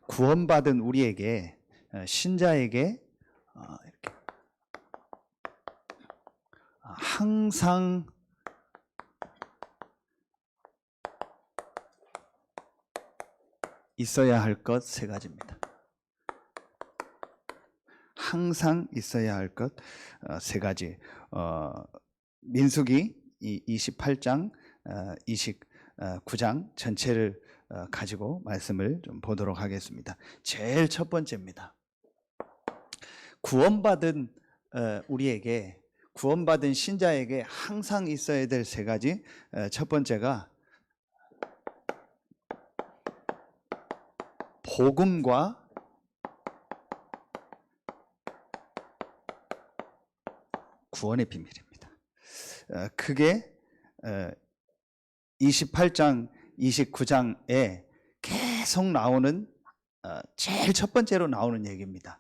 구원받은 우리에게 신자에게 이렇게 항상 있어야 할 것 세 가지입니다. 항상 있어야 할 것 세 가지. 민수기 28장, 29장 전체를 가지고 말씀을 좀 보도록 하겠습니다. 제일 첫 번째입니다. 구원받은 우리에게, 구원받은 신자에게 항상 있어야 될 세 가지. 첫 번째가 복음과 구원의 비밀입니다. 그게 28장, 29장에 계속 나오는 제일 첫 번째로 나오는 얘기입니다.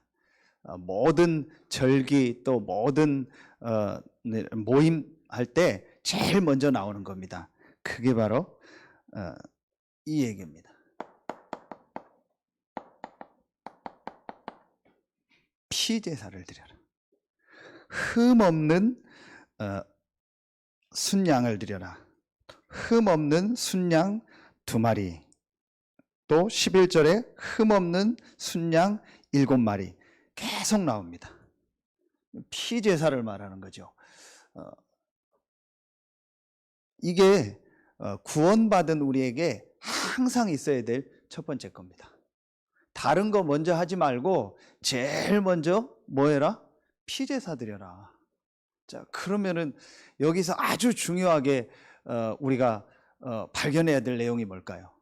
모든 절기 또 모든 모임 할 때 제일 먼저 나오는 겁니다. 그게 바로 이 얘기입니다. 피제사를 드려라. 흠없는 순양을 드려라. 흠없는 순양 2마리. 또 11절에 흠없는 순양 7마리. 계속 나옵니다. 피제사를 말하는 거죠. 이게 구원받은 우리에게 항상 있어야 될 첫 번째 겁니다. 다른 거 먼저 하지 말고 제일 먼저 뭐 해라? 피제사 드려라. 자, 그러면은 여기서 아주 중요하게 우리가 발견해야 될 내용이 뭘까요?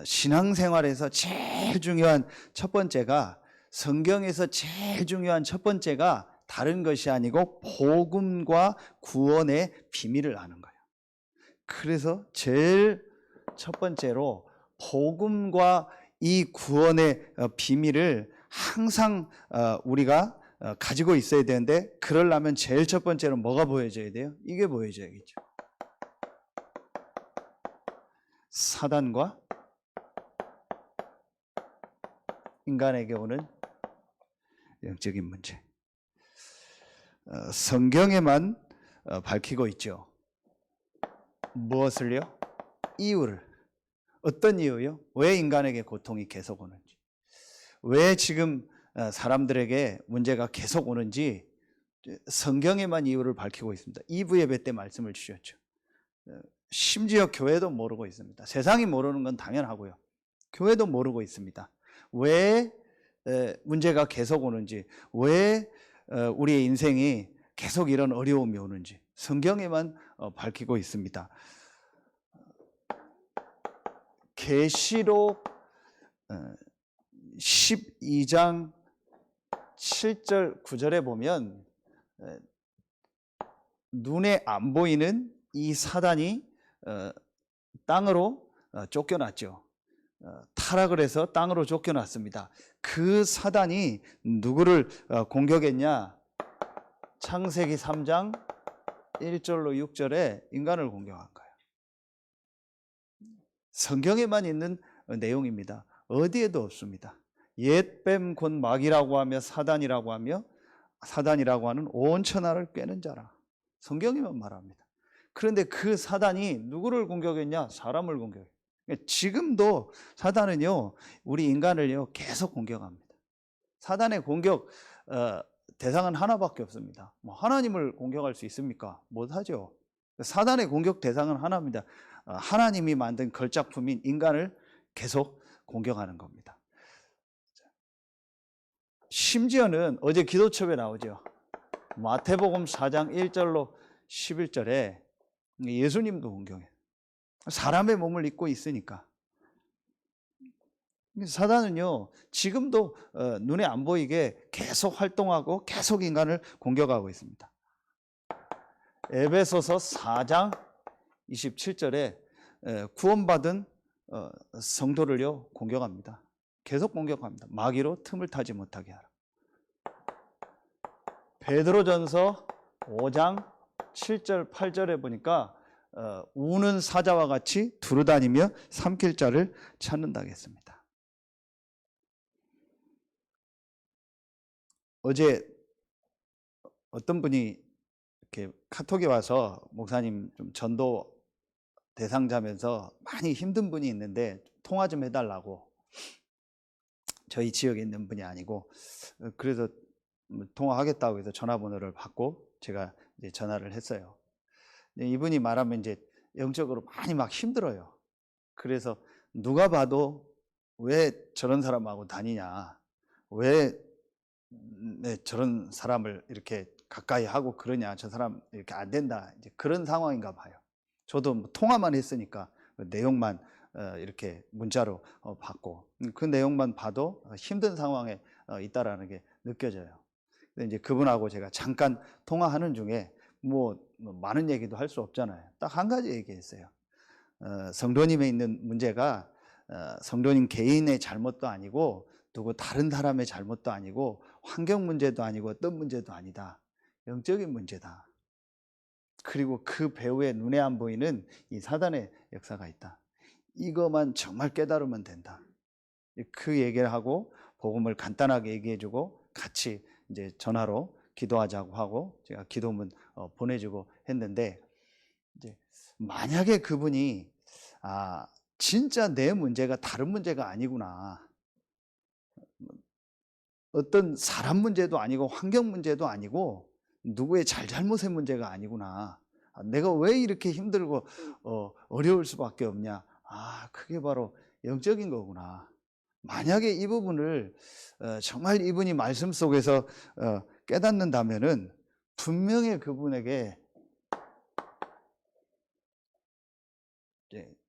신앙생활에서 제일 중요한 첫 번째가, 성경에서 제일 중요한 첫 번째가 다른 것이 아니고 복음과 구원의 비밀을 아는 거예요. 그래서 제일 첫 번째로 복음과 이 구원의 비밀을 항상 우리가 가지고 있어야 되는데, 그러려면 제일 첫 번째로 뭐가 보여져야 돼요? 이게 보여져야겠죠. 사단과 인간에게 오는 영적인 문제. 성경에만 밝히고 있죠. 무엇을요? 이유를. 어떤 이유요? 왜 인간에게 고통이 계속 오는지, 왜 지금 사람들에게 문제가 계속 오는지 성경에만 이유를 밝히고 있습니다. 2부 예배 때 말씀을 주셨죠. 심지어 교회도 모르고 있습니다. 세상이 모르는 건 당연하고요. 교회도 모르고 있습니다. 왜 문제가 계속 오는지, 왜 우리의 인생이 계속 이런 어려움이 오는지 성경에만 밝히고 있습니다. 계시록 12장 7절 9절에 보면 눈에 안 보이는 이 사단이 땅으로 쫓겨났죠. 타락을 해서 땅으로 쫓겨났습니다. 그 사단이 누구를 공격했냐? 창세기 3장 1절로 6절에 인간을 공격한 거예요. 성경에만 있는 내용입니다. 어디에도 없습니다. 옛뱀 곧 마귀라고 하며 사단이라고 하는 온 천하를 꿰는 자라. 성경에만 말합니다. 그런데 그 사단이 누구를 공격했냐? 사람을 공격해요. 지금도 사단은요, 우리 인간을요 계속 공격합니다. 사단의 공격 대상은 하나밖에 없습니다. 뭐 하나님을 공격할 수 있습니까? 못하죠. 사단의 공격 대상은 하나입니다. 하나님이 만든 걸작품인 인간을 계속 공격하는 겁니다. 심지어는 어제 기도첩에 나오죠. 마태복음 4장 1절로 11절에 예수님도 공격해요. 사람의 몸을 입고 있으니까. 사단은요 지금도 눈에 안 보이게 계속 활동하고 계속 인간을 공격하고 있습니다. 에베소서 4장 27절에 구원받은 성도를요 공격합니다. 계속 공격합니다. 마귀로 틈을 타지 못하게 하라. 베드로전서 5장 7절 8절에 보니까 우는 사자와 같이 두루다니며 삼킬 자를 찾는다 했습니다. 어제 어떤 분이 이렇게 카톡에 와서 목사님 좀 전도 대상자면서 많이 힘든 분이 있는데 통화 좀 해달라고, 저희 지역에 있는 분이 아니고, 그래서 통화하겠다고 해서 전화번호를 받고 제가 이제 전화를 했어요. 근데 이분이 말하면 이제 영적으로 많이 막 힘들어요. 그래서 누가 봐도 왜 저런 사람하고 다니냐, 왜 저런 사람을 이렇게 가까이 하고 그러냐, 저 사람 이렇게 안 된다, 이제 그런 상황인가 봐요. 저도 뭐 통화만 했으니까 그 내용만 이렇게 문자로 받고, 그 내용만 봐도 힘든 상황에 있다라는 게 느껴져요. 근데 이제 그분하고 제가 잠깐 통화하는 중에 뭐 많은 얘기도 할 수 없잖아요. 딱 한 가지 얘기했어요. 성도님에 있는 문제가 성도님 개인의 잘못도 아니고 누구 다른 사람의 잘못도 아니고 환경 문제도 아니고 어떤 문제도 아니다. 영적인 문제다. 그리고 그 배후에 눈에 안 보이는 이 사단의 역사가 있다. 이것만 정말 깨달으면 된다. 그 얘기를 하고 복음을 간단하게 얘기해주고 같이 이제 전화로 기도하자고 하고 제가 기도문 보내주고 했는데, 이제 만약에 그분이 진짜 내 문제가 다른 문제가 아니구나, 어떤 사람 문제도 아니고 환경 문제도 아니고 누구의 잘잘못의 문제가 아니구나, 내가 왜 이렇게 힘들고 어려울 수밖에 없냐, 그게 바로 영적인 거구나. 만약에 이 부분을 정말 이분이 말씀 속에서 깨닫는다면은 분명히 그분에게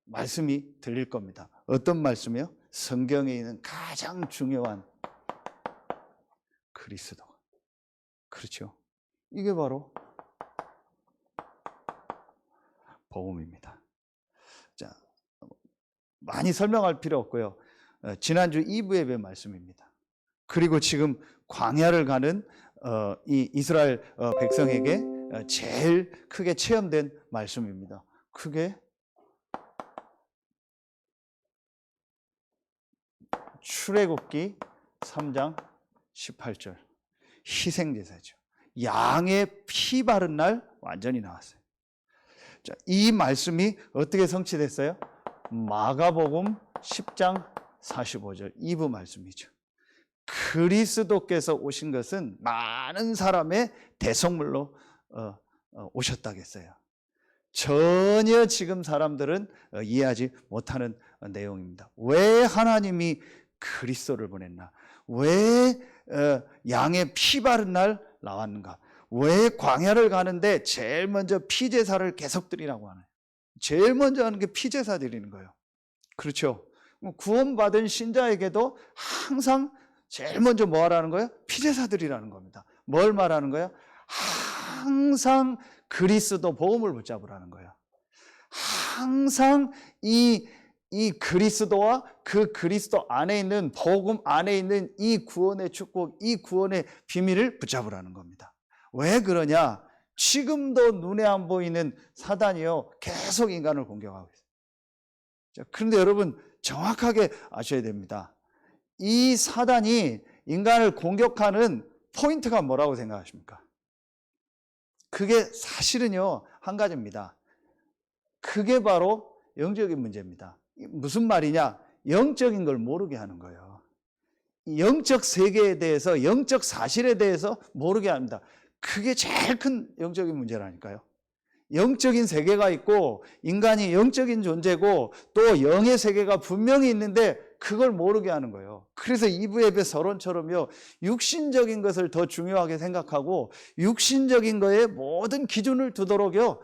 말씀이 들릴 겁니다. 어떤 말씀이요? 성경에 있는 가장 중요한 그리스도. 그렇죠. 이게 바로 복음입니다. 자, 많이 설명할 필요 없고요. 지난주 2부 예배 말씀입니다. 그리고 지금 광야를 가는 이 이스라엘 백성에게 제일 크게 체험된 말씀입니다. 크게 출애굽기 3장 18절 희생제사죠. 양의 피 바른 날 완전히 나왔어요. 자, 이 말씀이 어떻게 성취됐어요? 마가복음 10장 45절 2부 말씀이죠. 그리스도께서 오신 것은 많은 사람의 대성물로 오셨다겠어요. 전혀 지금 사람들은 이해하지 못하는 내용입니다. 왜 하나님이 그리스도를 보냈나? 왜 양의 피 바른 날 나왔는가? 왜 광야를 가는데 제일 먼저 피제사를 계속 드리라고 하나요? 제일 먼저 하는 게 피제사 드리는 거예요. 그렇죠? 구원받은 신자에게도 항상 제일 먼저 뭐 하라는 거예요? 피제사 드리라는 겁니다. 뭘 말하는 거예요? 항상 그리스도 복음을 붙잡으라는 거예요. 항상 이 그리스도와 그 그리스도 안에 있는 복음 안에 있는 이 구원의 축복, 이 구원의 비밀을 붙잡으라는 겁니다. 왜 그러냐? 지금도 눈에 안 보이는 사단이요, 계속 인간을 공격하고 있어요. 자, 그런데 여러분 정확하게 아셔야 됩니다. 이 사단이 인간을 공격하는 포인트가 뭐라고 생각하십니까? 그게 사실은요, 한 가지입니다. 그게 바로 영적인 문제입니다. 무슨 말이냐? 영적인 걸 모르게 하는 거예요. 영적 세계에 대해서, 영적 사실에 대해서 모르게 합니다. 그게 제일 큰 영적인 문제라니까요. 영적인 세계가 있고 인간이 영적인 존재고 또 영의 세계가 분명히 있는데 그걸 모르게 하는 거예요. 그래서 2부 예배 서론처럼요, 육신적인 것을 더 중요하게 생각하고 육신적인 거에 모든 기준을 두도록요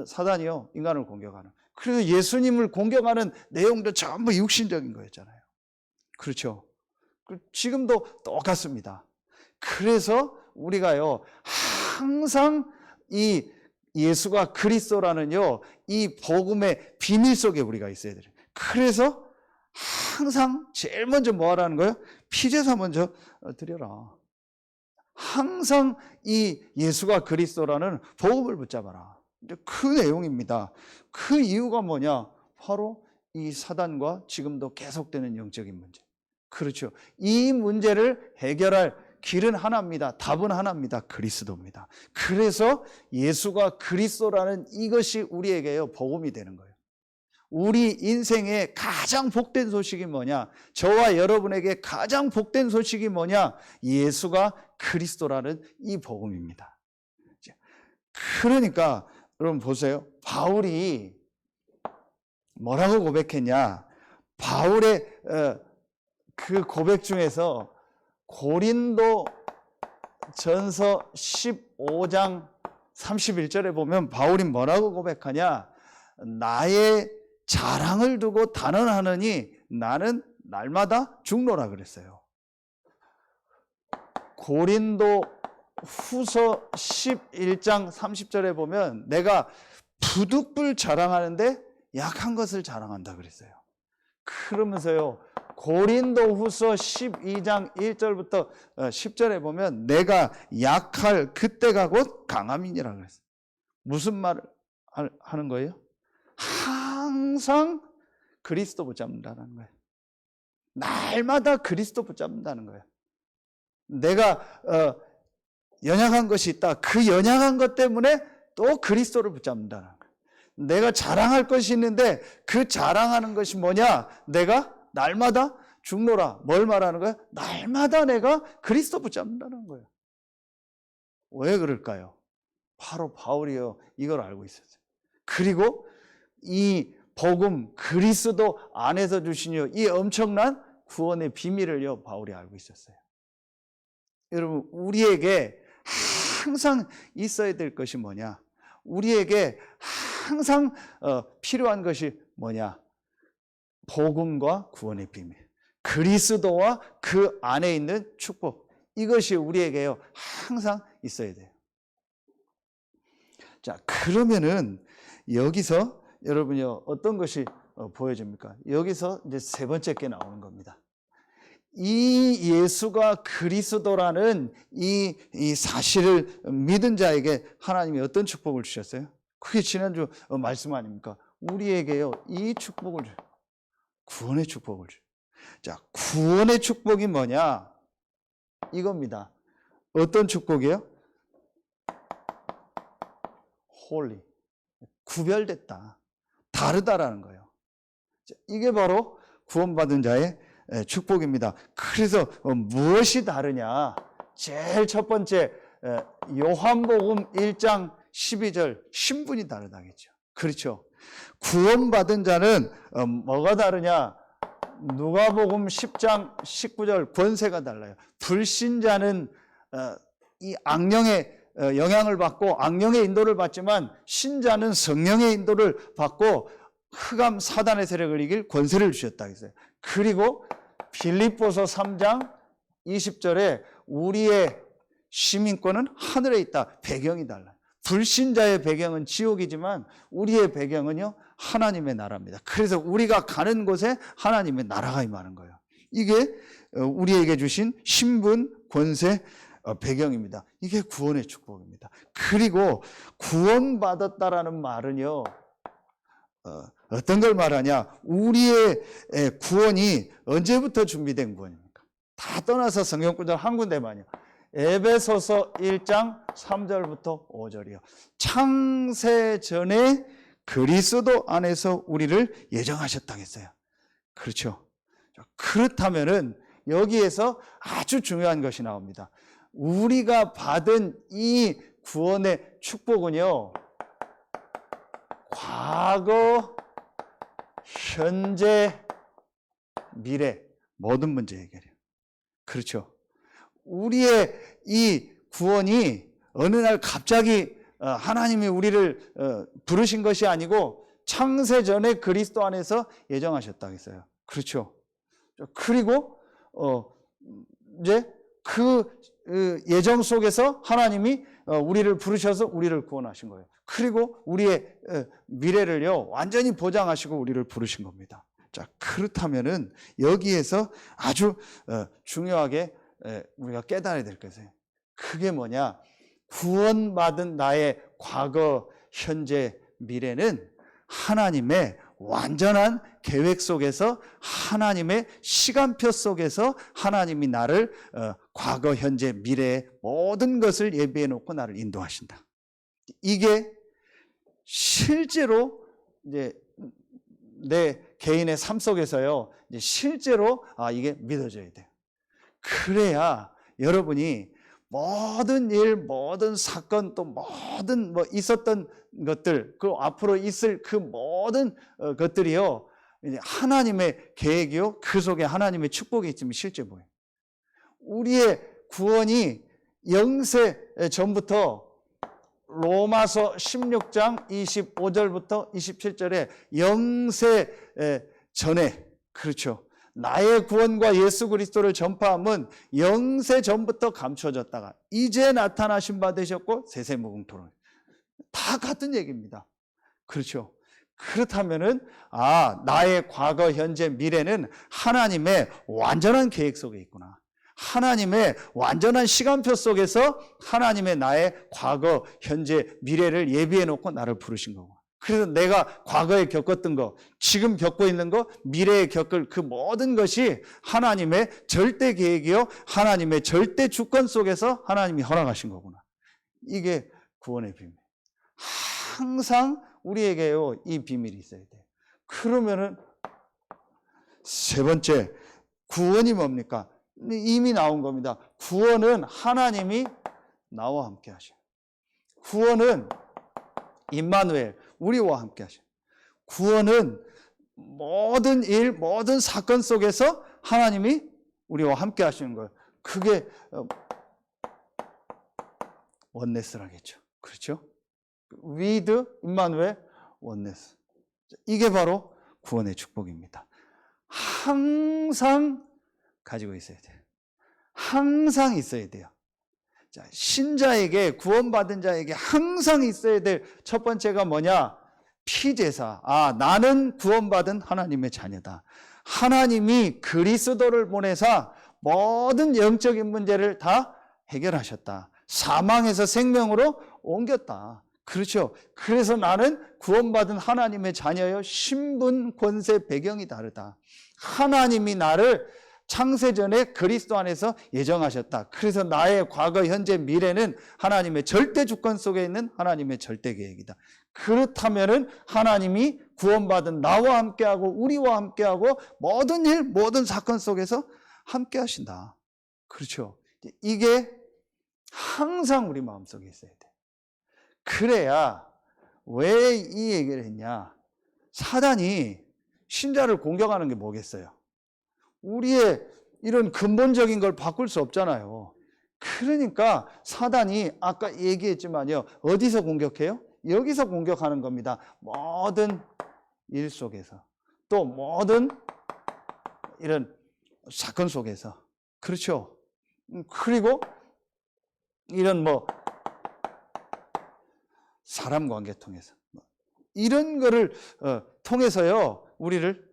사단이요 인간을 공격하는. 그래서 예수님을 공격하는 내용도 전부 육신적인 거였잖아요. 그렇죠? 지금도 똑같습니다. 그래서 우리가요 항상 이 예수가 그리스도라는요 이 복음의 비밀 속에 우리가 있어야 돼요. 그래서 항상 제일 먼저 뭐 하라는 거예요? 피제사 먼저 드려라. 항상 이 예수가 그리스도라는 복음을 붙잡아라. 그 내용입니다. 그 이유가 뭐냐? 바로 이 사단과 지금도 계속되는 영적인 문제. 그렇죠. 이 문제를 해결할 길은 하나입니다. 답은 하나입니다. 그리스도입니다. 그래서 예수가 그리스도라는 이것이 우리에게요 복음이 되는 거예요. 우리 인생의 가장 복된 소식이 뭐냐? 저와 여러분에게 가장 복된 소식이 뭐냐? 예수가 그리스도라는 이 복음입니다. 그러니까 여러분 보세요. 바울이 뭐라고 고백했냐? 바울의 그 고백 중에서 고린도 전서 15장 31절에 보면 바울이 뭐라고 고백하냐? 나의 자랑을 두고 단언하느니 나는 날마다 죽노라 그랬어요. 고린도 후서 11장 30절에 보면 내가 부득불 자랑하는데 약한 것을 자랑한다 그랬어요. 그러면서요 고린도 후서 12장 1절부터 10절에 보면 내가 약할 그때가 곧 강함이니라 그랬어요. 무슨 말을 하는 거예요? 항상 그리스도 붙잡는다는 거예요. 날마다 그리스도 붙잡는다는 거예요. 내가 연약한 것이 있다. 그 연약한 것 때문에 또 그리스도를 붙잡는다는 거예요. 내가 자랑할 것이 있는데 그 자랑하는 것이 뭐냐? 내가 날마다 죽노라. 뭘 말하는 거야? 날마다 내가 그리스도 붙잡는다는 거예요. 왜 그럴까요? 바로 바울이요 이걸 알고 있었어요. 그리고 이 복음 그리스도 안에서 주시니 이 엄청난 구원의 비밀을요 바울이 알고 있었어요. 여러분 우리에게 항상 있어야 될 것이 뭐냐? 우리에게 항상 필요한 것이 뭐냐? 복음과 구원의 비밀, 그리스도와 그 안에 있는 축복, 이것이 우리에게요 항상 있어야 돼요. 자, 그러면은 여기서 여러분요 어떤 것이 보여집니까? 여기서 이제 세 번째 게 나오는 겁니다. 이 예수가 그리스도라는 이 사실을 믿은 자에게 하나님이 어떤 축복을 주셨어요? 그게 지난주 말씀 아닙니까? 우리에게요 이 축복을 줘요. 구원의 축복을 줘요. 자, 구원의 축복이 뭐냐? 이겁니다. 어떤 축복이에요? 홀리, 구별됐다, 다르다라는 거예요. 자, 이게 바로 구원받은 자의 축복입니다. 그래서 무엇이 다르냐? 제일 첫 번째 요한복음 1장 12절 신분이 다르다겠죠. 그렇죠. 구원받은 자는 뭐가 다르냐? 누가복음 10장 19절 권세가 달라요. 불신자는 이 악령의 영향을 받고 악령의 인도를 받지만 신자는 성령의 인도를 받고 흑암 사단의 세력을 이길 권세를 주셨다 했어요. 그리고 빌립보서 3장 20절에 우리의 시민권은 하늘에 있다. 배경이 달라요. 불신자의 배경은 지옥이지만 우리의 배경은요 하나님의 나라입니다. 그래서 우리가 가는 곳에 하나님의 나라가 임하는 거예요. 이게 우리에게 주신 신분, 권세, 배경입니다. 이게 구원의 축복입니다. 그리고 구원받았다라는 말은요 어떤 걸 말하냐? 우리의 구원이 언제부터 준비된 구원입니까? 다 떠나서 성경 구절 한 군데만요. 에베소서 1장 3절부터 5절이요. 창세 전에 그리스도 안에서 우리를 예정하셨다 했어요. 그렇죠. 그렇다면은 여기에서 아주 중요한 것이 나옵니다. 우리가 받은 이 구원의 축복은요, 과거, 현재, 미래 모든 문제 해결이에요. 그렇죠. 우리의 이 구원이 어느 날 갑자기 하나님이 우리를 부르신 것이 아니고 창세 전에 그리스도 안에서 예정하셨다고 했어요. 그렇죠. 그리고 이제 그 예정 속에서 하나님이 우리를 부르셔서 우리를 구원하신 거예요. 그리고 우리의 미래를요 완전히 보장하시고 우리를 부르신 겁니다. 자, 그렇다면은 여기에서 아주 중요하게 우리가 깨달아야 될 것이에요. 그게 뭐냐? 구원받은 나의 과거, 현재, 미래는 하나님의 완전한 계획 속에서, 하나님의 시간표 속에서 하나님이 나를 과거, 현재, 미래의 모든 것을 예비해 놓고 나를 인도하신다. 이게 실제로 이제 내 개인의 삶 속에서요, 이제 실제로 이게 믿어져야 돼요. 그래야 여러분이 모든 일, 모든 사건, 또 모든 있었던 것들, 그 앞으로 있을 그 모든 것들이요, 이제 하나님의 계획이요, 그 속에 하나님의 축복이 있으면 실제 보여요. 우리의 구원이 영세 전부터 로마서 16장 25절부터 27절에 영세 전에, 그렇죠, 나의 구원과 예수 그리스도를 전파함은 영세 전부터 감춰졌다가 이제 나타나신 바 되셨고 세세무궁토록, 다 같은 얘기입니다. 그렇죠. 그렇다면은 나의 과거, 현재, 미래는 하나님의 완전한 계획 속에 있구나. 하나님의 완전한 시간표 속에서 하나님의 나의 과거, 현재, 미래를 예비해 놓고 나를 부르신 거고, 그래서 내가 과거에 겪었던 거, 지금 겪고 있는 거, 미래에 겪을 그 모든 것이 하나님의 절대 계획이요, 하나님의 절대 주권 속에서 하나님이 허락하신 거구나. 이게 구원의 비밀. 항상 우리에게요, 이 비밀이 있어야 돼요. 그러면은 세 번째, 구원이 뭡니까? 이미 나온 겁니다. 구원은 하나님이 나와 함께 하셔요. 구원은 임마누엘, 우리와 함께 하셔요. 구원은 모든 일, 모든 사건 속에서 하나님이 우리와 함께 하시는 거예요. 그게 원네스라겠죠. 그렇죠? with 임마누엘 원네스. 이게 바로 구원의 축복입니다. 항상 가지고 있어야 돼요. 항상 있어야 돼요. 자, 신자에게, 구원받은 자에게 항상 있어야 될 첫 번째가 뭐냐? 피제사. 나는 구원받은 하나님의 자녀다. 하나님이 그리스도를 보내사 모든 영적인 문제를 다 해결하셨다. 사망에서 생명으로 옮겼다. 그렇죠. 그래서 나는 구원받은 하나님의 자녀요. 신분, 권세, 배경이 다르다. 하나님이 나를 창세전에 그리스도 안에서 예정하셨다. 그래서 나의 과거, 현재, 미래는 하나님의 절대 주권 속에 있는 하나님의 절대 계획이다. 그렇다면은 하나님이 구원받은 나와 함께하고 우리와 함께하고 모든 일, 모든 사건 속에서 함께 하신다. 그렇죠. 이게 항상 우리 마음속에 있어야 돼. 그래야 왜 이 얘기를 했냐? 사단이 신자를 공격하는 게 뭐겠어요? 우리의 이런 근본적인 걸 바꿀 수 없잖아요. 그러니까 사단이 아까 얘기했지만요, 어디서 공격해요? 여기서 공격하는 겁니다. 모든 일 속에서, 또 모든 이런 사건 속에서. 그렇죠. 그리고 이런 사람 관계 통해서, 이런 거를 통해서요, 우리를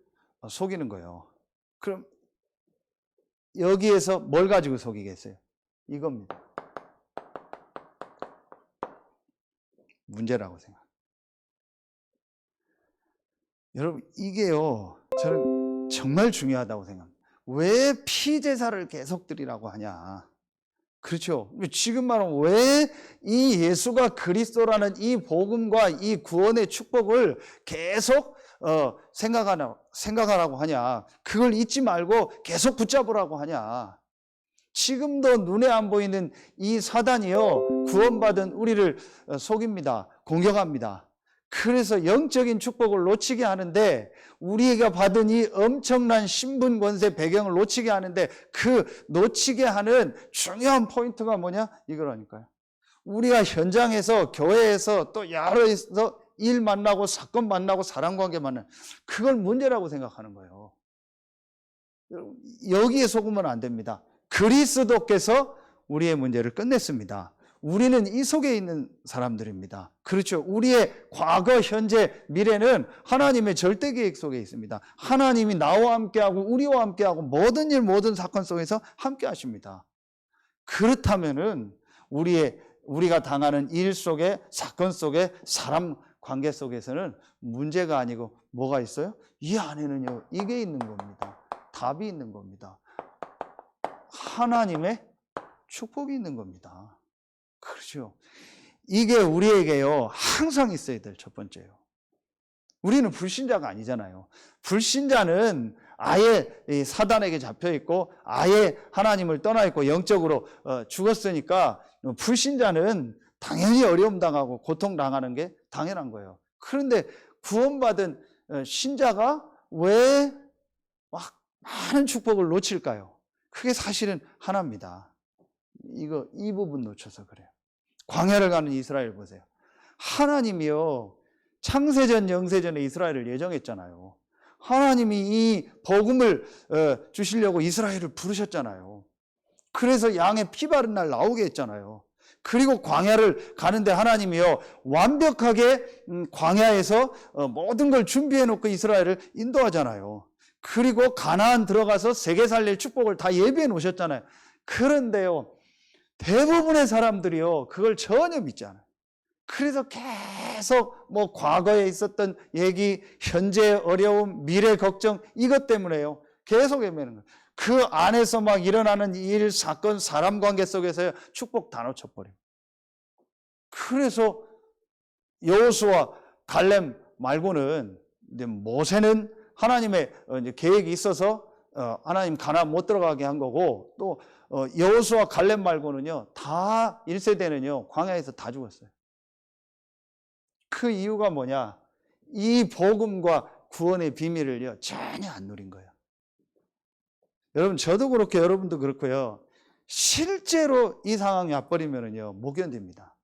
속이는 거예요. 그럼 여기에서 뭘 가지고 속이겠어요? 이겁니다. 문제라고 생각합니다. 여러분, 이게요, 저는 정말 중요하다고 생각합니다. 왜 피제사를 계속 드리라고 하냐? 그렇죠. 지금 말하면 왜 이 예수가 그리스도라는 이 복음과 이 구원의 축복을 계속 생각하라고 하냐? 그걸 잊지 말고 계속 붙잡으라고 하냐? 지금도 눈에 안 보이는 이 사단이요, 구원받은 우리를 속입니다. 공격합니다. 그래서 영적인 축복을 놓치게 하는데, 우리가 받은 이 엄청난 신분, 권세, 배경을 놓치게 하는데, 그 놓치게 하는 중요한 포인트가 뭐냐? 이거라니까요. 우리가 현장에서, 교회에서, 또 야로에서 일 만나고, 사건 만나고, 사람관계 만나고, 그걸 문제라고 생각하는 거예요. 여기에 속으면 안 됩니다. 그리스도께서 우리의 문제를 끝냈습니다. 우리는 이 속에 있는 사람들입니다. 그렇죠. 우리의 과거, 현재, 미래는 하나님의 절대 계획 속에 있습니다. 하나님이 나와 함께하고 우리와 함께하고 모든 일, 모든 사건 속에서 함께 하십니다. 그렇다면은 우리가 당하는 일 속에, 사건 속에, 사람 관계 속에서는 문제가 아니고 뭐가 있어요? 이 안에는요, 이게 있는 겁니다. 답이 있는 겁니다. 하나님의 축복이 있는 겁니다. 그렇죠. 이게 우리에게요, 항상 있어야 될 첫 번째요. 우리는 불신자가 아니잖아요. 불신자는 아예 사단에게 잡혀 있고 아예 하나님을 떠나 있고 영적으로 죽었으니까 불신자는 당연히 어려움 당하고 고통 당하는 게 당연한 거예요. 그런데 구원받은 신자가 왜 막 많은 축복을 놓칠까요? 그게 사실은 하나입니다. 이 부분 놓쳐서 그래요. 광야를 가는 이스라엘 보세요. 하나님이요, 창세전 영세전에 이스라엘을 예정했잖아요. 하나님이 이 복음을 주시려고 이스라엘을 부르셨잖아요. 그래서 양의 피 바른 날 나오게 했잖아요. 그리고 광야를 가는데 하나님이요, 완벽하게 광야에서 모든 걸 준비해 놓고 이스라엘을 인도하잖아요. 그리고 가나안 들어가서 세계 살릴 축복을 다 예비해 놓으셨잖아요. 그런데요, 대부분의 사람들이요, 그걸 전혀 믿지 않아요. 그래서 계속 뭐 과거에 있었던 얘기, 현재 어려움, 미래 걱정, 이것 때문에요, 계속 헤매는 거예요. 그 안에서 막 일어나는 일, 사건, 사람 관계 속에서 축복 다 놓쳐버려요. 그래서 여호수아, 갈렙 말고는 이제 모세는 하나님의 계획이 있어서 하나님 가나안 못 들어가게 한 거고, 또 여호수아, 갈렙 말고는요, 다 1세대는요 광야에서 다 죽었어요. 그 이유가 뭐냐? 이 복음과 구원의 비밀을요 전혀 안 누린 거예요. 여러분, 저도 그렇고 여러분도 그렇고요, 실제로 이 상황이 와버리면은요 못 견딥니다.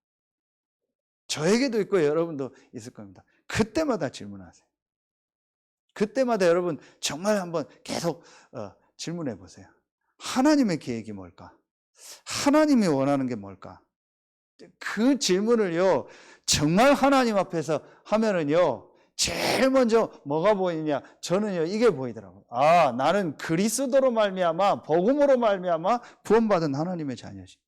저에게도 있고 여러분도 있을 겁니다. 그때마다 질문하세요. 그때마다 여러분 정말 한번 계속 질문해 보세요. 하나님의 계획이 뭘까? 하나님이 원하는 게 뭘까? 그 질문을요 정말 하나님 앞에서 하면은요 제일 먼저 뭐가 보이냐? 저는요 이게 보이더라고요. 아, 나는 그리스도로 말미암아, 복음으로 말미암아 구원받은 하나님의 자녀지.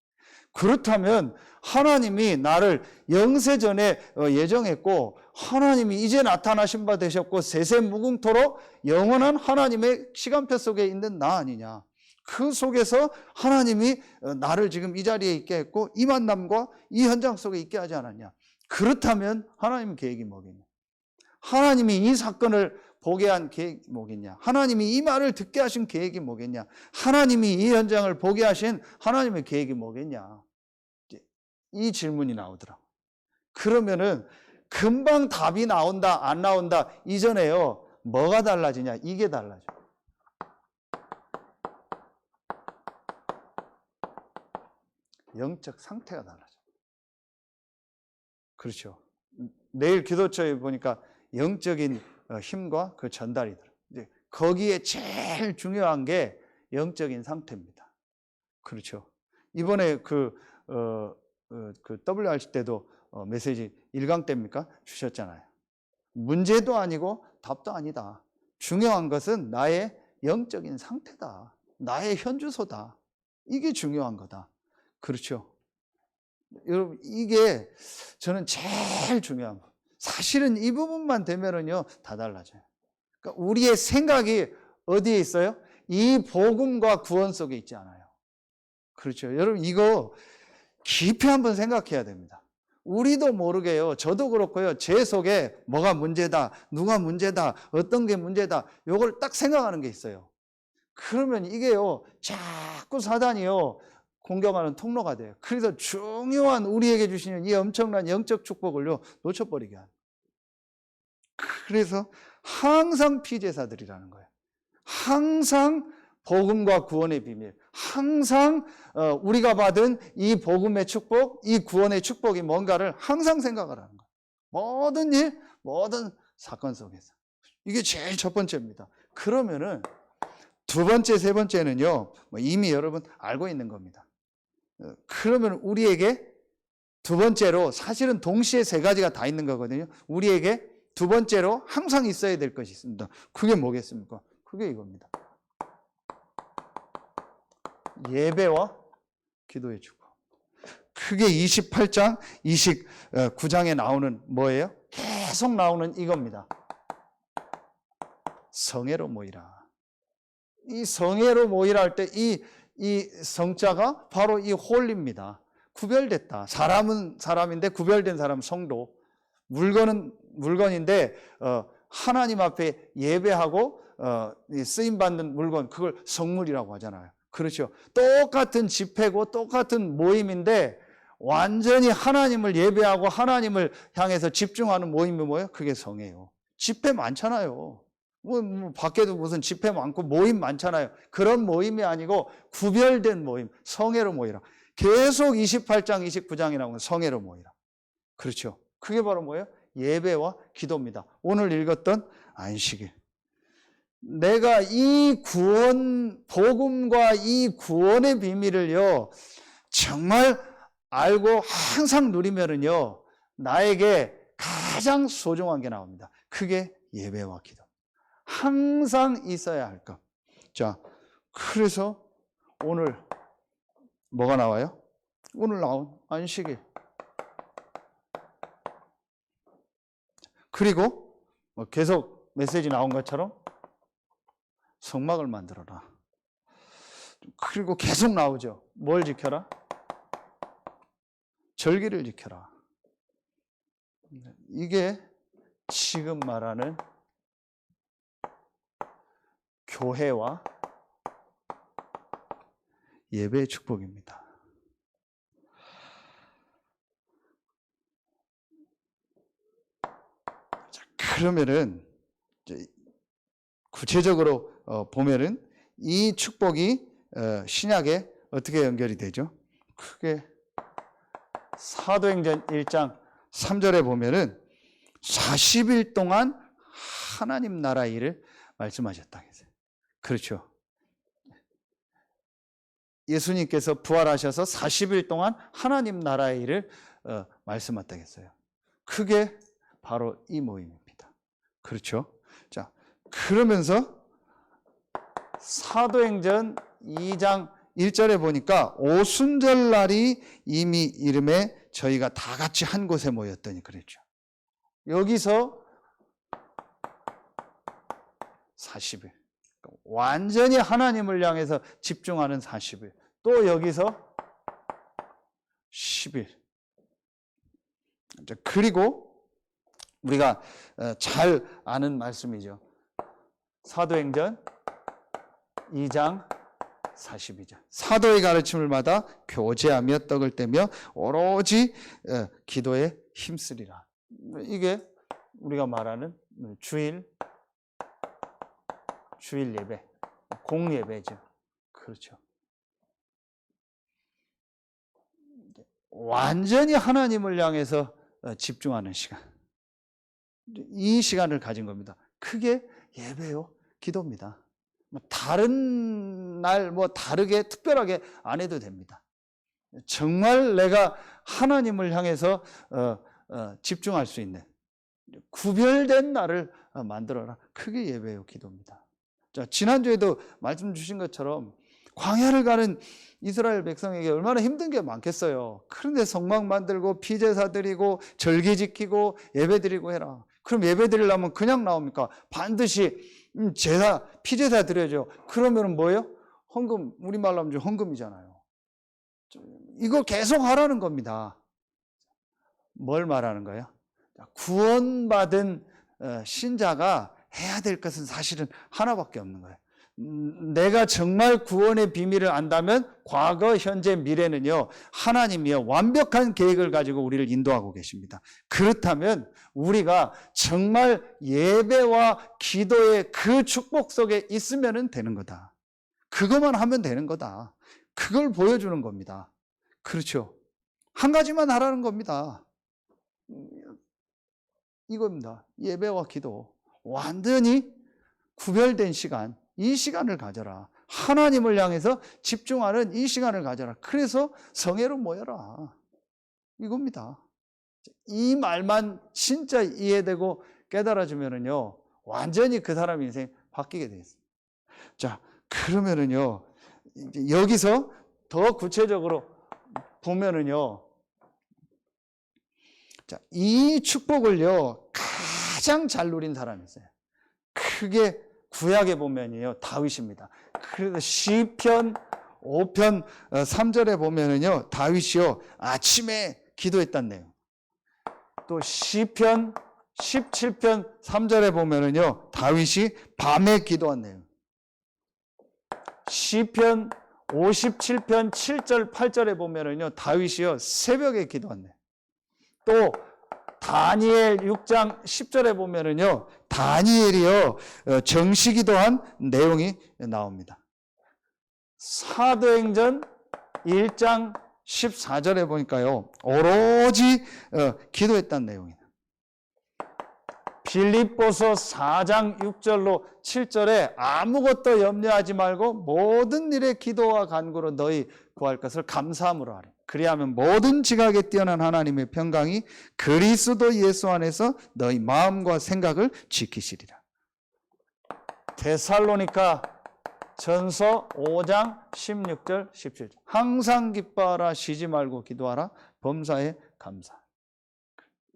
그렇다면 하나님이 나를 영세전에 예정했고, 하나님이 이제 나타나신 바 되셨고 세세무궁토록 영원한 하나님의 시간표 속에 있는 나 아니냐. 그 속에서 하나님이 나를 지금 이 자리에 있게 했고 이 만남과 이 현장 속에 있게 하지 않았냐. 그렇다면 하나님 계획이 뭐겠냐? 하나님이 이 사건을 보게 한 계획이 뭐겠냐? 하나님이 이 말을 듣게 하신 계획이 뭐겠냐? 하나님이 이 현장을 보게 하신 하나님의 계획이 뭐겠냐? 이 질문이 나오더라고요. 그러면은 금방 답이 나온다 안 나온다 이전에요 뭐가 달라지냐? 이게 달라져요. 영적 상태가 달라져요. 그렇죠. 내일 기도처에 보니까 영적인 힘과 그 전달이더라고요. 이제 거기에 제일 중요한 게 영적인 상태입니다. 그렇죠. 이번에 그 WRC 때도 메시지 1강 때입니까? 주셨잖아요. 문제도 아니고 답도 아니다. 중요한 것은 나의 영적인 상태다. 나의 현주소다. 이게 중요한 거다. 그렇죠. 여러분, 이게 저는 제일 중요한 거. 사실은 이 부분만 되면은요 다 달라져요. 그러니까 우리의 생각이 어디에 있어요? 이 복음과 구원 속에 있지 않아요. 그렇죠. 여러분, 이거 깊이 한번 생각해야 됩니다. 우리도 모르게요, 저도 그렇고요, 제 속에 뭐가 문제다, 누가 문제다, 어떤 게 문제다, 요걸 딱 생각하는 게 있어요. 그러면 이게요 자꾸 사단이요 공격하는 통로가 돼요. 그래서 중요한 우리에게 주시는 이 엄청난 영적 축복을요 놓쳐버리게 하는. 그래서 항상 피제사들이라는 거예요. 항상 복음과 구원의 비밀, 항상 우리가 받은 이 복음의 축복, 이 구원의 축복이 뭔가를 항상 생각을 하는 거예요. 모든 일, 모든 사건 속에서. 이게 제일 첫 번째입니다. 그러면은 두 번째, 세 번째는요 이미 여러분 알고 있는 겁니다. 그러면 우리에게 두 번째로, 사실은 동시에 세 가지가 다 있는 거거든요. 우리에게 두 번째로 항상 있어야 될 것이 있습니다. 그게 뭐겠습니까? 그게 이겁니다. 예배와 기도의 축복. 그게 28장, 29장에 나오는 뭐예요? 계속 나오는 이겁니다. 성회로 모이라. 이 성회로 모이라 할 때 이 성자가 바로 이 홀입니다. 구별됐다. 사람은 사람인데 구별된 사람은 성도. 물건은 물건인데 하나님 앞에 예배하고 쓰임받는 물건, 그걸 성물이라고 하잖아요. 그렇죠. 똑같은 집회고 똑같은 모임인데 완전히 하나님을 예배하고 하나님을 향해서 집중하는 모임이 뭐예요? 그게 성회예요. 집회 많잖아요. 뭐 밖에도 무슨 집회 많고 모임 많잖아요. 그런 모임이 아니고 구별된 모임, 성회로 모이라. 계속 28장, 29장이 나오는 성회로 모이라. 그렇죠. 그게 바로 뭐예요? 예배와 기도입니다. 오늘 읽었던 안식일. 내가 이 구원, 복음과 이 구원의 비밀을요, 정말 알고 항상 누리면은요, 나에게 가장 소중한 게 나옵니다. 그게 예배와 기도. 항상 있어야 할 것. 자, 그래서 오늘 뭐가 나와요? 오늘 나온 안식일. 그리고 계속 메시지 나온 것처럼 성막을 만들어라. 그리고 계속 나오죠. 뭘 지켜라? 절기를 지켜라. 이게 지금 말하는 교회와 예배의 축복입니다. 자, 그러면은 구체적으로 보면은 이 축복이 신약에 어떻게 연결이 되죠? 크게 사도행전 1장 3절에 보면은 40일 동안 하나님 나라 일을 말씀하셨다 했어요. 그렇죠. 예수님께서 부활하셔서 40일 동안 하나님 나라의 일을 말씀하셨다 했어요. 그게 바로 이 모임입니다. 그렇죠. 자, 그러면서 사도행전 2장 1절에 보니까 오순절날이 이미 이름에 저희가 다 같이 한 곳에 모였더니 그랬죠. 여기서 40일. 완전히 하나님을 향해서 집중하는 40일. 또 여기서 10일. 그리고 우리가 잘 아는 말씀이죠. 사도행전 2장 42절. 사도의 가르침을 받아 교제하며 떡을 떼며 오로지 기도에 힘쓰리라. 이게 우리가 말하는 주일 예배, 공예배죠. 그렇죠. 완전히 하나님을 향해서 집중하는 시간. 이 시간을 가진 겁니다. 그게 예배요, 기도입니다. 다른 날 다르게 특별하게 안 해도 됩니다. 정말 내가 하나님을 향해서 집중할 수 있는 구별된 날을 만들어라. 그게 예배요, 기도입니다. 자, 지난주에도 말씀 주신 것처럼 광야를 가는 이스라엘 백성에게 얼마나 힘든 게 많겠어요. 그런데 성막 만들고 피제사 드리고 절기 지키고 예배 드리고 해라. 그럼 예배 드리려면 그냥 나옵니까? 반드시 피제사 드려야죠. 그러면 뭐예요? 헌금, 우리말로 하면 헌금이잖아요. 이거 계속 하라는 겁니다. 뭘 말하는 거예요? 구원받은 신자가 해야 될 것은 사실은 하나밖에 없는 거예요. 내가 정말 구원의 비밀을 안다면 과거, 현재, 미래는요, 하나님이요, 완벽한 계획을 가지고 우리를 인도하고 계십니다. 그렇다면 우리가 정말 예배와 기도의 그 축복 속에 있으면 되는 거다. 그것만 하면 되는 거다. 그걸 보여주는 겁니다. 그렇죠. 한 가지만 하라는 겁니다. 이겁니다. 예배와 기도. 완전히 구별된 시간, 이 시간을 가져라. 하나님을 향해서 집중하는 이 시간을 가져라. 그래서 성회로 모여라. 이겁니다. 이 말만 진짜 이해되고 깨달아지면은요, 완전히 그 사람 인생 바뀌게 되어 있습니다. 자, 그러면은요, 여기서 더 구체적으로 보면은요, 자, 이 축복을요, 가장 잘 누린 사람이 있어요. 크게 구약에 보면요, 다윗입니다. 그래서 시편 5편 3절에 보면은요, 다윗이요 아침에 기도했단 내용. 또 시편 17편 3절에 보면은요, 다윗이 밤에 기도한 내용. 시편 57편 7절 8절에 보면은요, 다윗이요 새벽에 기도한 내용. 또 다니엘 6장 10절에 보면은요, 다니엘이요 정시 기도한 내용이 나옵니다. 사도행전 1장 14절에 보니까요, 오로지 기도했다는 내용이에요. 빌립보서 4장 6절로 7절에 아무것도 염려하지 말고 모든 일에 기도와 간구로 너희 구할 것을 감사함으로 하라. 그리하면 모든 지각에 뛰어난 하나님의 평강이 그리스도 예수 안에서 너희 마음과 생각을 지키시리라. 데살로니가 전서 5장 16절 17절 항상 기뻐하라, 쉬지 말고 기도하라, 범사에 감사.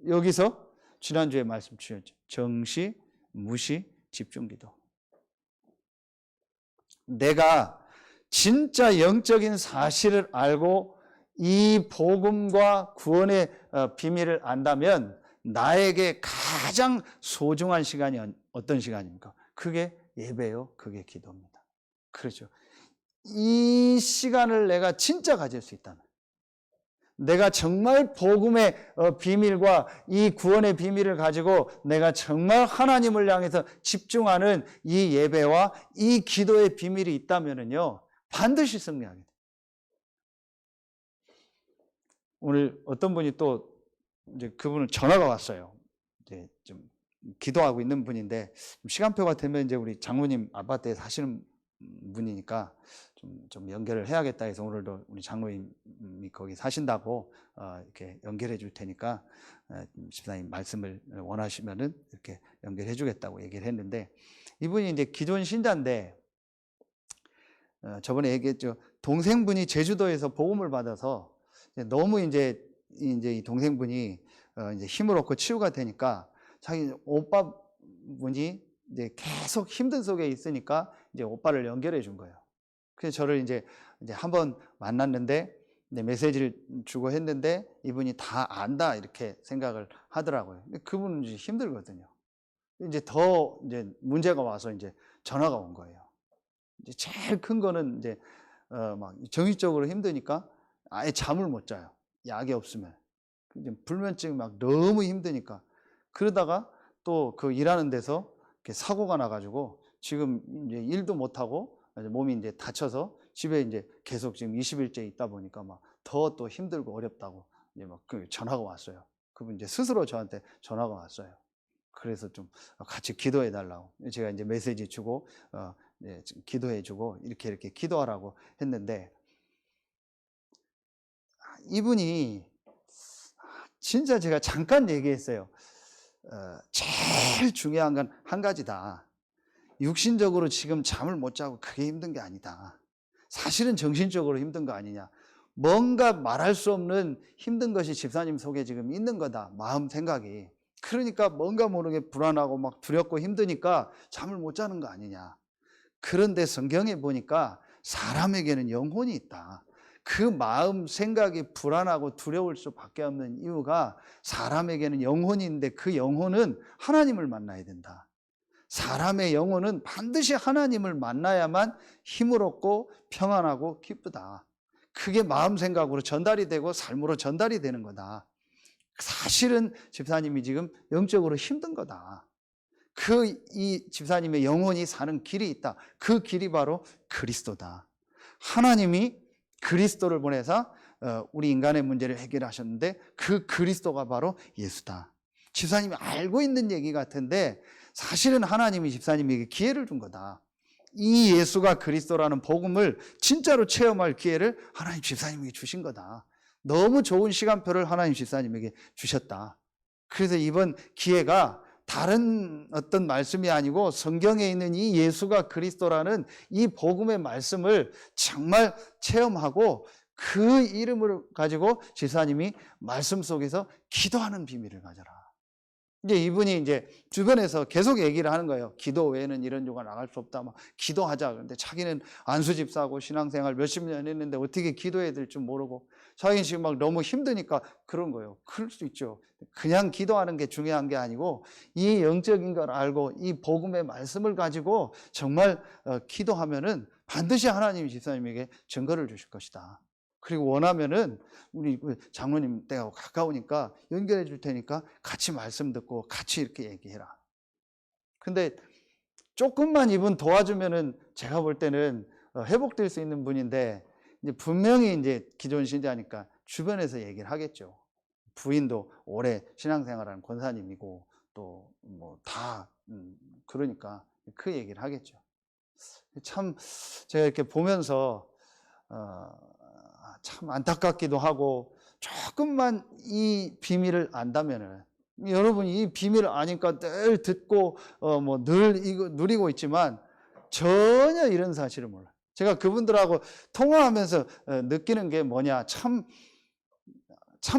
여기서 지난주에 말씀 주셨죠. 정시, 무시, 집중기도. 내가 진짜 영적인 사실을 알고 이 복음과 구원의 비밀을 안다면 나에게 가장 소중한 시간이 어떤 시간입니까? 그게 예배요, 그게 기도입니다. 그렇죠. 이 시간을 내가 진짜 가질 수 있다면, 내가 정말 복음의 비밀과 이 구원의 비밀을 가지고 내가 정말 하나님을 향해서 집중하는 이 예배와 이 기도의 비밀이 있다면요, 반드시 승리하게 돼요. 오늘 어떤 분이 또 이제 그분은 전화가 왔어요. 이제 좀 기도하고 있는 분인데 시간표가 되면 이제 우리 장로님 아파트에 사시는 분이니까 좀 연결을 해야겠다 해서 오늘도 우리 장로님이 거기 사신다고 이렇게 연결해 줄 테니까 집사님 말씀을 원하시면은 이렇게 연결해 주겠다고 얘기를 했는데, 이분이 이제 기존 신자인데 저번에 얘기했죠. 동생분이 제주도에서 복음을 받아서 너무 이제 이 동생분이 이제 힘을 얻고 치유가 되니까 자기 오빠분이 이제 계속 힘든 속에 있으니까 이제 오빠를 연결해 준 거예요. 그래서 저를 이제 한번 만났는데 메시지를 주고 했는데 이분이 다 안다 이렇게 생각을 하더라고요. 근데 그분은 이제 힘들거든요. 이제 더 이제 문제가 와서 이제 전화가 온 거예요. 이제 제일 큰 거는 이제 막 정신적으로 힘드니까 아예 잠을 못 자요. 약이 없으면. 이제 불면증 막 너무 힘드니까. 그러다가 또 그 일하는 데서 사고가 나가지고 지금 이제 일도 못 하고 몸이 이제 다쳐서 집에 이제 계속 지금 20일째 있다 보니까 막 더 또 힘들고 어렵다고 이제 막 그 전화가 왔어요. 그분 이제 스스로 저한테 전화가 왔어요. 그래서 좀 같이 기도해 달라고 제가 이제 메시지 주고 기도해 주고 이렇게 기도하라고 했는데, 이분이 진짜 제가 잠깐 얘기했어요. 제일 중요한 건 한 가지다. 육신적으로 지금 잠을 못 자고 그게 힘든 게 아니다. 사실은 정신적으로 힘든 거 아니냐. 뭔가 말할 수 없는 힘든 것이 집사님 속에 지금 있는 거다. 마음 생각이. 그러니까 뭔가 모르게 불안하고 막 두렵고 힘드니까 잠을 못 자는 거 아니냐. 그런데 성경에 보니까 사람에게는 영혼이 있다. 그 마음 생각이 불안하고 두려울 수밖에 없는 이유가 사람에게는 영혼이 있는데 그 영혼은 하나님을 만나야 된다. 사람의 영혼은 반드시 하나님을 만나야만 힘을 얻고 평안하고 기쁘다. 그게 마음 생각으로 전달이 되고 삶으로 전달이 되는 거다. 사실은 집사님이 지금 영적으로 힘든 거다. 이 집사님의 영혼이 사는 길이 있다. 그 길이 바로 그리스도다. 하나님이 그리스도를 보내서 우리 인간의 문제를 해결하셨는데 그 그리스도가 바로 예수다. 집사님이 알고 있는 얘기 같은데 사실은 하나님이 집사님에게 기회를 준 거다. 이 예수가 그리스도라는 복음을 진짜로 체험할 기회를 하나님 집사님에게 주신 거다. 너무 좋은 시간표를 하나님 집사님에게 주셨다. 그래서 이번 기회가 다른 어떤 말씀이 아니고 성경에 있는 이 예수가 그리스도라는 이 복음의 말씀을 정말 체험하고 그 이름을 가지고 집사님이 말씀 속에서 기도하는 비밀을 가져라. 이제 이분이 이제 주변에서 계속 얘기를 하는 거예요. 기도 외에는 이런 요가 나갈 수 없다. 막 기도하자. 그런데 자기는 안수집사하고 신앙생활 몇십 년 했는데 어떻게 기도해야 될 줄 모르고 자기는 지금 막 너무 힘드니까 그런 거예요. 그럴 수 있죠. 그냥 기도하는 게 중요한 게 아니고 이 영적인 걸 알고 이 복음의 말씀을 가지고 정말 기도하면은 반드시 하나님이 집사님에게 증거를 주실 것이다. 그리고 원하면은 우리 장로님 때하고 가까우니까 연결해 줄 테니까 같이 말씀 듣고 같이 이렇게 얘기해라. 근데 조금만 이분 도와주면은 제가 볼 때는 회복될 수 있는 분인데 이제 분명히 이제 기존 신자니까 주변에서 얘기를 하겠죠. 부인도 오래 신앙생활하는 권사님이고 또 뭐 다 그러니까 그 얘기를 하겠죠. 참 제가 이렇게 보면서 참 안타깝기도 하고 조금만 이 비밀을 안다면은 여러분이 이 비밀을 아니까 늘 듣고 뭐 늘 이거 누리고 있지만 전혀 이런 사실을 몰라요. 제가 그분들하고 통화하면서 느끼는 게 뭐냐 참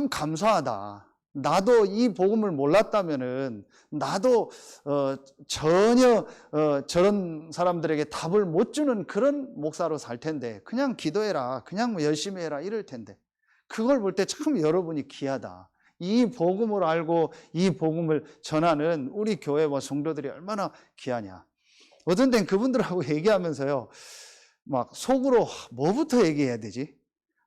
감사하다. 나도 이 복음을 몰랐다면은 나도 전혀 저런 사람들에게 답을 못 주는 그런 목사로 살 텐데 그냥 기도해라 그냥 뭐 열심히 해라 이럴 텐데 그걸 볼 때 참 여러분이 귀하다. 이 복음을 알고 이 복음을 전하는 우리 교회와 성도들이 얼마나 귀하냐. 어떤 땐 그분들하고 얘기하면서요 막 속으로 뭐부터 얘기해야 되지?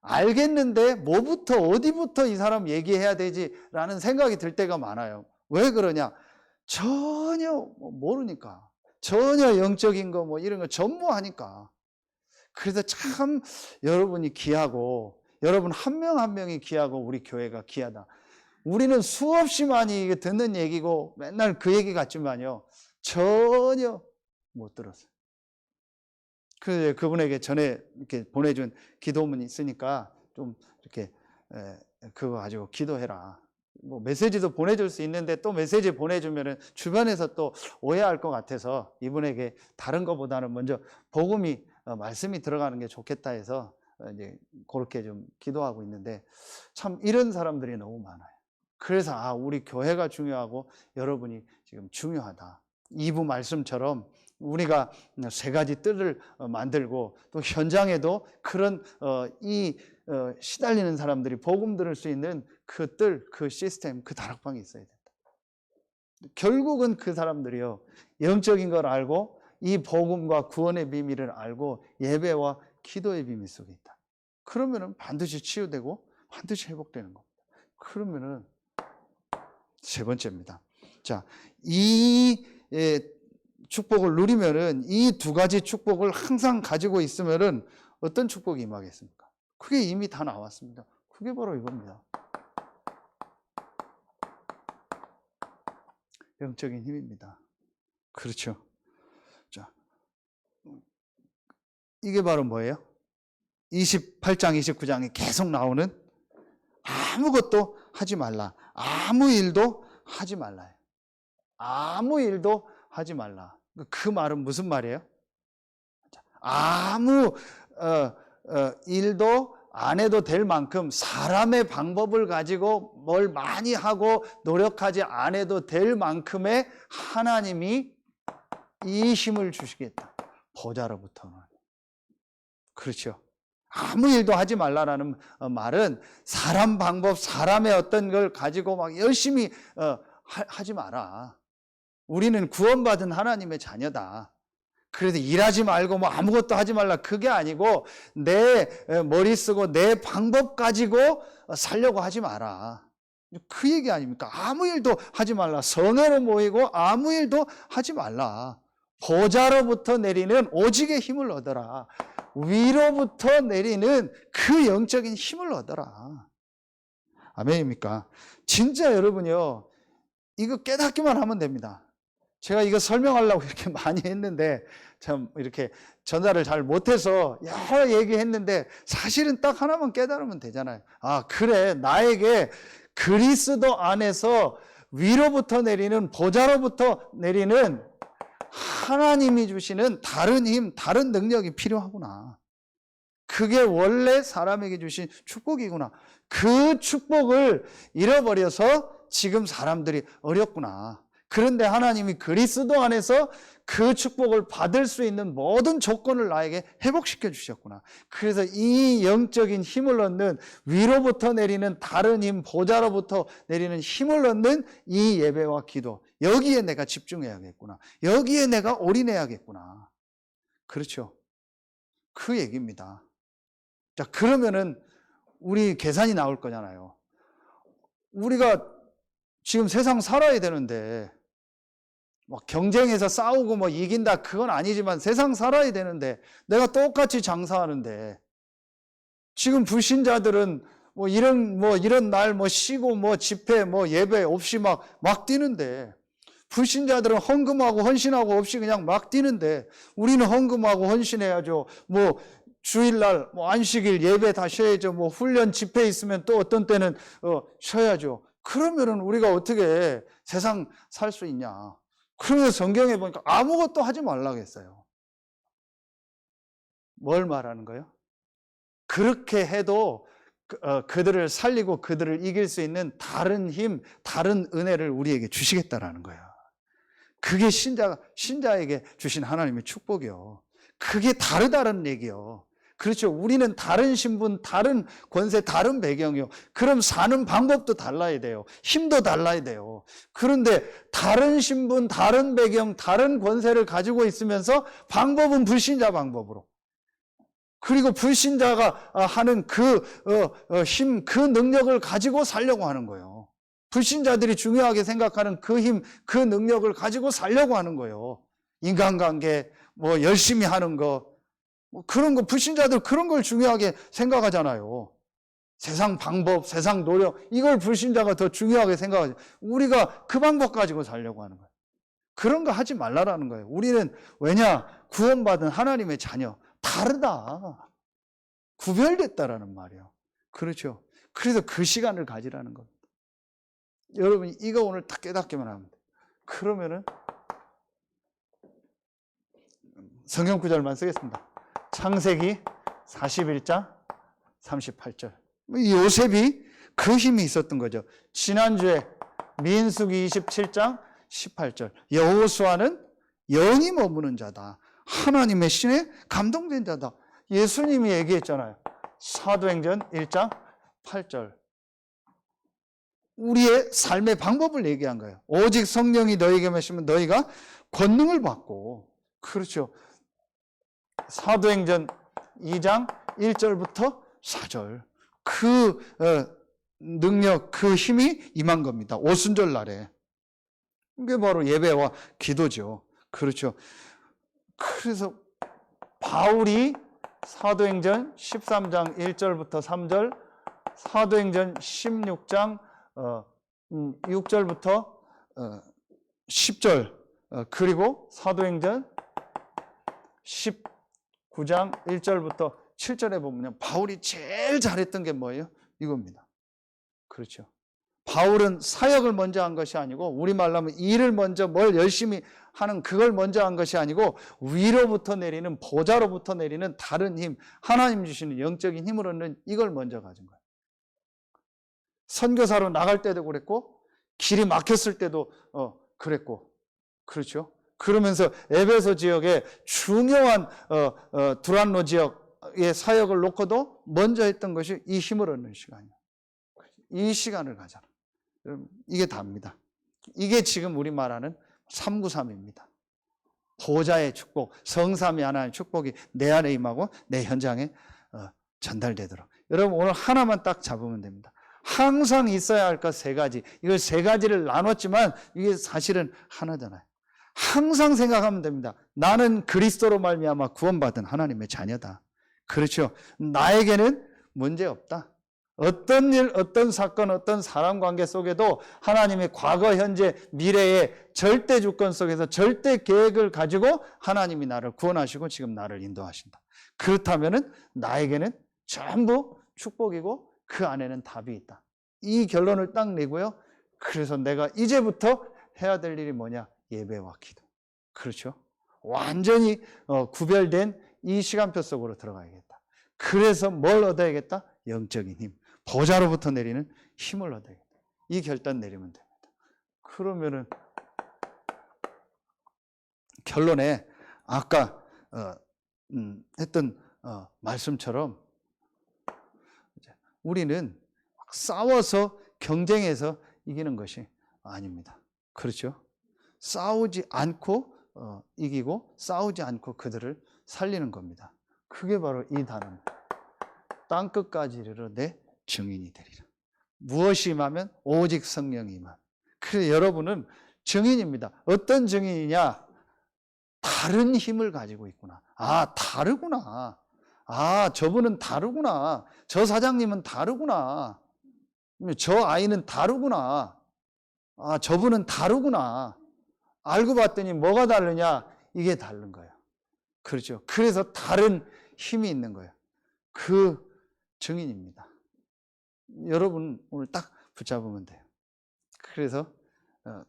알겠는데 뭐부터 어디부터 이 사람 얘기해야 되지라는 생각이 들 때가 많아요. 왜 그러냐? 전혀 모르니까. 전혀 영적인 거 뭐 이런 거 전무하니까. 그래서 참 여러분이 귀하고 여러분 한 명 한 명이 귀하고 우리 교회가 귀하다. 우리는 수없이 많이 듣는 얘기고 맨날 그 얘기 같지만요. 전혀 못 들었어요. 그분에게 전에 이렇게 보내준 기도문이 있으니까 좀 이렇게 그거 가지고 기도해라. 뭐 메시지도 보내줄 수 있는데 또 메시지 보내주면은 주변에서 또 오해할 것 같아서 이분에게 다른 것보다는 먼저 복음이 말씀이 들어가는 게 좋겠다 해서 이제 그렇게 좀 기도하고 있는데 참 이런 사람들이 너무 많아요. 그래서 우리 교회가 중요하고 여러분이 지금 중요하다. 2부 말씀처럼 우리가 세 가지 뜰을 만들고 또 현장에도 그런 시달리는 사람들이 복음 들을 수 있는 그 뜰, 그 시스템, 그 다락방이 있어야 된다. 결국은 그 사람들이요 영적인 걸 알고 이 복음과 구원의 비밀을 알고 예배와 기도의 비밀 속에 있다. 그러면은 반드시 치유되고 반드시 회복되는 겁니다. 그러면은 세 번째입니다. 자, 이 축복을 누리면은 이 두 가지 축복을 항상 가지고 있으면은 어떤 축복이 임하겠습니까? 그게 이미 다 나왔습니다. 그게 바로 이겁니다. 영적인 힘입니다. 그렇죠. 자, 이게 바로 뭐예요? 28장, 29장에 계속 나오는 아무것도 하지 말라. 아무 일도 하지 말라요. 아무 일도 하지 말라. 그 말은 무슨 말이에요? 아무 일도 안 해도 될 만큼 사람의 방법을 가지고 뭘 많이 하고 노력하지 않아도 될 만큼의 하나님이 이 힘을 주시겠다. 보좌로부터는. 그렇죠. 아무 일도 하지 말라라는 말은 사람 방법, 사람의 어떤 걸 가지고 막 열심히 하지 마라. 우리는 구원받은 하나님의 자녀다. 그래서 일하지 말고 뭐 아무것도 하지 말라. 그게 아니고 내 머리 쓰고 내 방법 가지고 살려고 하지 마라. 그 얘기 아닙니까? 아무 일도 하지 말라. 성회로 모이고 아무 일도 하지 말라. 보좌로부터 내리는 오직의 힘을 얻어라. 위로부터 내리는 그 영적인 힘을 얻어라. 아멘입니까? 진짜 여러분요, 이거 깨닫기만 하면 됩니다. 제가 이거 설명하려고 이렇게 많이 했는데 참 이렇게 전달을 잘 못해서 여러 얘기했는데 사실은 딱 하나만 깨달으면 되잖아요. 그래, 나에게 그리스도 안에서 위로부터 내리는, 보좌로부터 내리는 하나님이 주시는 다른 힘, 다른 능력이 필요하구나. 그게 원래 사람에게 주신 축복이구나. 그 축복을 잃어버려서 지금 사람들이 어렵구나. 그런데 하나님이 그리스도 안에서 그 축복을 받을 수 있는 모든 조건을 나에게 회복시켜 주셨구나. 그래서 이 영적인 힘을 얻는, 위로부터 내리는 다른 힘, 보좌로부터 내리는 힘을 얻는 이 예배와 기도, 여기에 내가 집중해야겠구나. 여기에 내가 올인해야겠구나. 그렇죠. 그 얘기입니다. 자, 그러면은 우리 계산이 나올 거잖아요. 우리가 지금 세상 살아야 되는데, 막 경쟁해서 싸우고 뭐 이긴다, 그건 아니지만 세상 살아야 되는데, 내가 똑같이 장사하는데, 지금 불신자들은 뭐 이런 날 뭐 쉬고 뭐 집회 뭐 예배 없이 막 뛰는데, 불신자들은 헌금하고 헌신하고 없이 그냥 막 뛰는데, 우리는 헌금하고 헌신해야죠. 뭐 주일날 뭐 안식일 예배 다 쉬어야죠. 뭐 훈련 집회 있으면 또 어떤 때는 쉬어야죠. 그러면은 우리가 어떻게 세상 살 수 있냐? 그러면서 성경에 보니까 아무것도 하지 말라고 했어요. 뭘 말하는 거예요? 그렇게 해도 그들을 살리고 그들을 이길 수 있는 다른 힘, 다른 은혜를 우리에게 주시겠다라는 거예요. 그게 신자에게 주신 하나님의 축복이요. 그게 다르다는 얘기요. 그렇죠. 우리는 다른 신분, 다른 권세, 다른 배경이요. 그럼 사는 방법도 달라야 돼요. 힘도 달라야 돼요. 그런데 다른 신분, 다른 배경, 다른 권세를 가지고 있으면서 방법은 불신자 방법으로. 그리고 불신자가 하는 그 힘, 그 능력을 가지고 살려고 하는 거예요. 불신자들이 중요하게 생각하는 그 힘, 그 능력을 가지고 살려고 하는 거예요. 인간관계, 뭐 열심히 하는 거, 뭐 그런 거, 불신자들 그런 걸 중요하게 생각하잖아요. 세상 방법, 세상 노력, 이걸 불신자가 더 중요하게 생각하죠. 우리가 그 방법 가지고 살려고 하는 거예요. 그런 거 하지 말라라는 거예요. 우리는 왜냐? 구원받은 하나님의 자녀. 다르다. 구별됐다라는 말이에요. 그렇죠. 그래서 그 시간을 가지라는 겁니다. 여러분, 이거 오늘 딱 깨닫기만 하면 돼요. 그러면은 성경 구절만 쓰겠습니다. 창세기 41장 38절. 요셉이 그 힘이 있었던 거죠. 지난주에 민수기 27장 18절. 여호수아는 영이 머무는 자다. 하나님의 신에 감동된 자다. 예수님이 얘기했잖아요. 사도행전 1장 8절. 우리의 삶의 방법을 얘기한 거예요. 오직 성령이 너희에게 계시면 너희가 권능을 받고. 그렇죠. 사도행전 2장 1절부터 4절. 그 능력, 그 힘이 임한 겁니다. 오순절 날에. 이게 바로 예배와 기도죠. 그렇죠. 그래서 바울이 사도행전 13장 1절부터 3절, 사도행전 16장 6절부터 10절, 그리고 사도행전 19장 1절부터 7절에 보면 바울이 제일 잘했던 게 뭐예요? 이겁니다. 그렇죠. 바울은 사역을 먼저 한 것이 아니고, 우리말로 하면 일을 먼저 뭘 열심히 하는 그걸 먼저 한 것이 아니고, 위로부터 내리는, 보좌로부터 내리는 다른 힘, 하나님 주시는 영적인 힘을 얻는 이걸 먼저 가진 거예요. 선교사로 나갈 때도 그랬고, 길이 막혔을 때도 그랬고, 그렇죠. 그러면서 에베소 지역의 중요한 두란노 지역의 사역을 놓고도 먼저 했던 것이 이 힘을 얻는 시간이에요. 이 시간을 가져라. 여러분, 이게 답니다. 이게 지금 우리 말하는 393입니다. 보좌의 축복, 성삼위 하나님의 축복이 내 안에 임하고 내 현장에 전달되도록. 여러분, 오늘 하나만 딱 잡으면 됩니다. 항상 있어야 할 것 세 가지. 이걸 세 가지를 나눴지만 이게 사실은 하나잖아요. 항상 생각하면 됩니다. 나는 그리스도로 말미암아 구원받은 하나님의 자녀다. 그렇죠. 나에게는 문제 없다. 어떤 일, 어떤 사건, 어떤 사람 관계 속에도 하나님의 과거, 현재, 미래의 절대 주권 속에서 절대 계획을 가지고 하나님이 나를 구원하시고 지금 나를 인도하신다. 그렇다면은 나에게는 전부 축복이고 그 안에는 답이 있다. 이 결론을 딱 내고요. 그래서 내가 이제부터 해야 될 일이 뭐냐? 예배와 기도. 그렇죠. 완전히 구별된 이 시간표 속으로 들어가야겠다. 그래서 뭘 얻어야겠다? 영적인 힘. 보좌로부터 내리는 힘을 얻어야겠다. 이 결단 내리면 됩니다. 그러면은 결론에 아까 했던 말씀처럼 우리는 싸워서 경쟁해서 이기는 것이 아닙니다. 그렇죠? 싸우지 않고 이기고 싸우지 않고 그들을 살리는 겁니다. 그게 바로 이 단어입니다. 땅끝까지 이르러 내 증인이 되리라. 무엇이 임하면 오직 성령이 임하면. 그래서 여러분은 증인입니다. 어떤 증인이냐? 다른 힘을 가지고 있구나. 아, 다르구나. 아, 저분은 다르구나. 저 사장님은 다르구나. 저 아이는 다르구나. 아, 저분은 다르구나. 알고 봤더니 뭐가 다르냐? 이게 다른 거예요. 그렇죠. 그래서 다른 힘이 있는 거예요. 그 증인입니다. 여러분 오늘 딱 붙잡으면 돼요. 그래서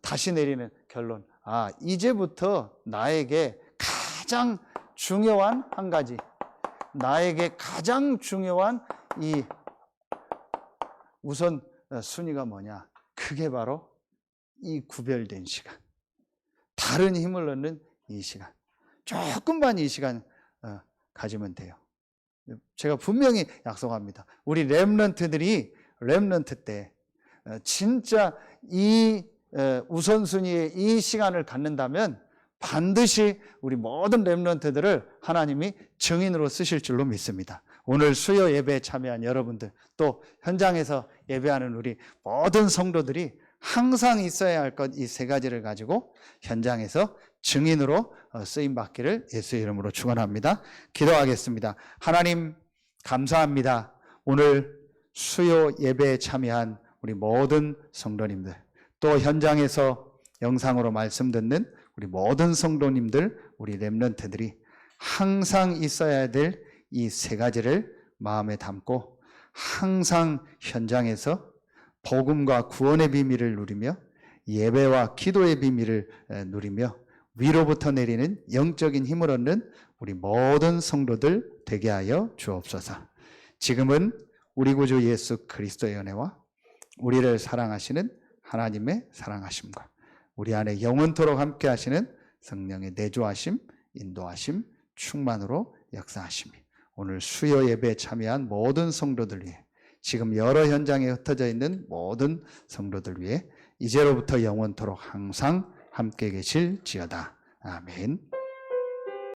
다시 내리는 결론. 아, 이제부터 나에게 가장 중요한 한 가지, 나에게 가장 중요한 이 우선 순위가 뭐냐? 그게 바로 이 구별된 시간, 다른 힘을 얻는 이 시간, 조금만 이 시간 가지면 돼요. 제가 분명히 약속합니다. 우리 렘넌트들이 렘넌트 때 진짜 이 우선순위의 이 시간을 갖는다면 반드시 우리 모든 렘넌트들을 하나님이 증인으로 쓰실 줄로 믿습니다. 오늘 수요 예배에 참여한 여러분들, 또 현장에서 예배하는 우리 모든 성도들이 항상 있어야 할 것 이 세 가지를 가지고 현장에서 증인으로 쓰임 받기를 예수의 이름으로 축원합니다. 기도하겠습니다. 하나님 감사합니다. 오늘 수요 예배에 참여한 우리 모든 성도님들, 또 현장에서 영상으로 말씀 듣는 우리 모든 성도님들, 우리 렘넌트들이 항상 있어야 될 이 세 가지를 마음에 담고 항상 현장에서 복음과 구원의 비밀을 누리며 예배와 기도의 비밀을 누리며 위로부터 내리는 영적인 힘을 얻는 우리 모든 성도들 되게 하여 주옵소서. 지금은 우리 구주 예수 그리스도의 은혜와 우리를 사랑하시는 하나님의 사랑하심과 우리 안에 영원토록 함께 하시는 성령의 내주하심, 인도하심, 충만으로 역사하심이 오늘 수요 예배에 참여한 모든 성도들 위해, 지금 여러 현장에 흩어져 있는 모든 성도들 위해 이제로부터 영원토록 항상 함께 계실지어다. 아멘.